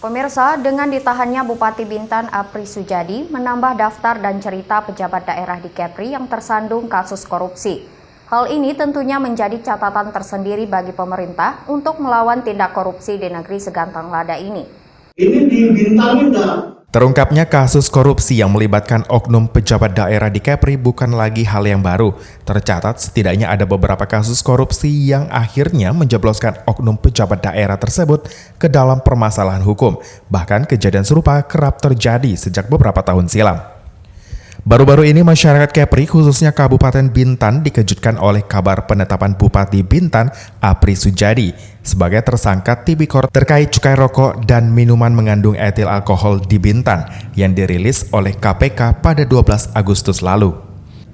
Pemirsa, dengan ditahannya Bupati Bintan Apri Sujadi menambah daftar dan cerita pejabat daerah di Kepri yang tersandung kasus korupsi. Hal ini tentunya menjadi catatan tersendiri bagi pemerintah untuk melawan tindak korupsi di negeri segantang lada ini. Ini di Bintan udah. Terungkapnya kasus korupsi yang melibatkan oknum pejabat daerah di Kepri bukan lagi hal yang baru. Tercatat setidaknya ada beberapa kasus korupsi yang akhirnya menjebloskan oknum pejabat daerah tersebut ke dalam permasalahan hukum. Bahkan kejadian serupa kerap terjadi sejak beberapa tahun silam. Baru-baru ini masyarakat Kepri khususnya Kabupaten Bintan dikejutkan oleh kabar penetapan Bupati Bintan Apri Sujadi sebagai tersangka tipikor terkait cukai rokok dan minuman mengandung etil alkohol di Bintan yang dirilis oleh KPK pada 12 Agustus lalu.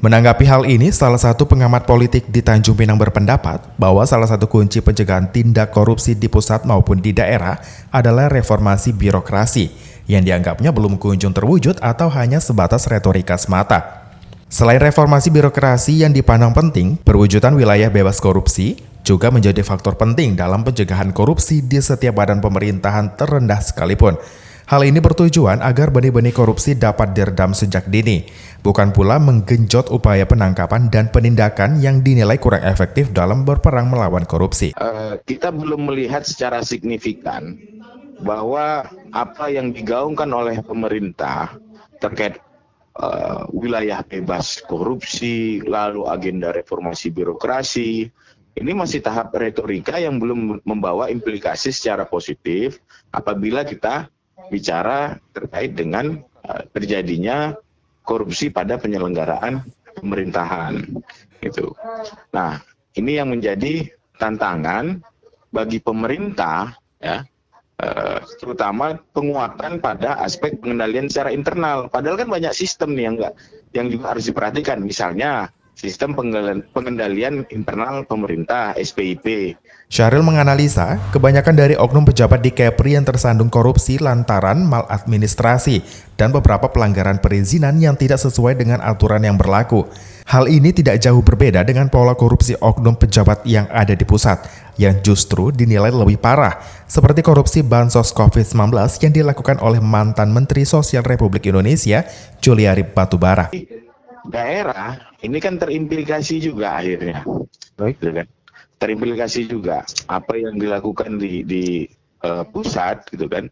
Menanggapi hal ini, salah satu pengamat politik di Tanjung Pinang berpendapat bahwa salah satu kunci pencegahan tindak korupsi di pusat maupun di daerah adalah reformasi birokrasi yang dianggapnya belum kunjung terwujud atau hanya sebatas retorika semata. Selain reformasi birokrasi yang dipandang penting, perwujudan wilayah bebas korupsi juga menjadi faktor penting dalam pencegahan korupsi di setiap badan pemerintahan terendah sekalipun. Hal ini bertujuan agar benih-benih korupsi dapat diredam sejak dini, bukan pula menggenjot upaya penangkapan dan penindakan yang dinilai kurang efektif dalam berperang melawan korupsi. Kita belum melihat secara signifikan bahwa apa yang digaungkan oleh pemerintah terkait wilayah bebas korupsi, lalu agenda reformasi birokrasi, ini masih tahap retorika yang belum membawa implikasi secara positif apabila kita bicara terkait dengan terjadinya korupsi pada penyelenggaraan pemerintahan. Gitu. Nah, ini yang menjadi tantangan bagi pemerintah, ya. Terutama penguatan pada aspek pengendalian secara internal. Padahal kan banyak sistem nih yang juga harus diperhatikan. Misalnya sistem pengendalian internal pemerintah (SPIP). Syahril menganalisa kebanyakan dari oknum pejabat di Kepri yang tersandung korupsi lantaran maladministrasi dan beberapa pelanggaran perizinan yang tidak sesuai dengan aturan yang berlaku. Hal ini tidak jauh berbeda dengan pola korupsi oknum pejabat yang ada di pusat, yang justru dinilai lebih parah, seperti korupsi bansos COVID-19 yang dilakukan oleh mantan Menteri Sosial Republik Indonesia, Juliari Batubara. Daerah ini kan terimplikasi juga akhirnya, gitu kan? Terimplikasi juga apa yang dilakukan di pusat, gitu kan?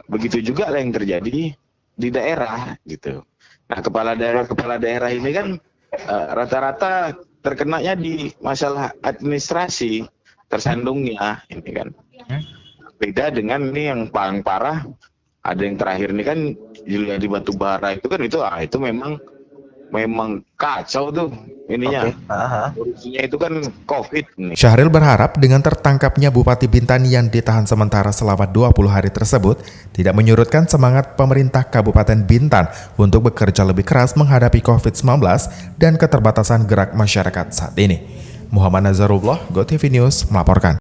Begitu juga yang terjadi di daerah, gitu. Nah, kepala daerah ini kan rata-rata terkenanya di masalah administrasi, tersandungnya, ini kan. Beda dengan ini yang paling parah, ada yang terakhir ini kan Juliari Batubara itu kan itu memang kacau tuh ininya. Korupsinya itu kan COVID nih. Syahril berharap dengan tertangkapnya Bupati Bintan yang ditahan sementara selama 20 hari tersebut tidak menyurutkan semangat pemerintah Kabupaten Bintan untuk bekerja lebih keras menghadapi COVID-19 dan keterbatasan gerak masyarakat saat ini. Muhammad Nazarullah, GoTV News melaporkan.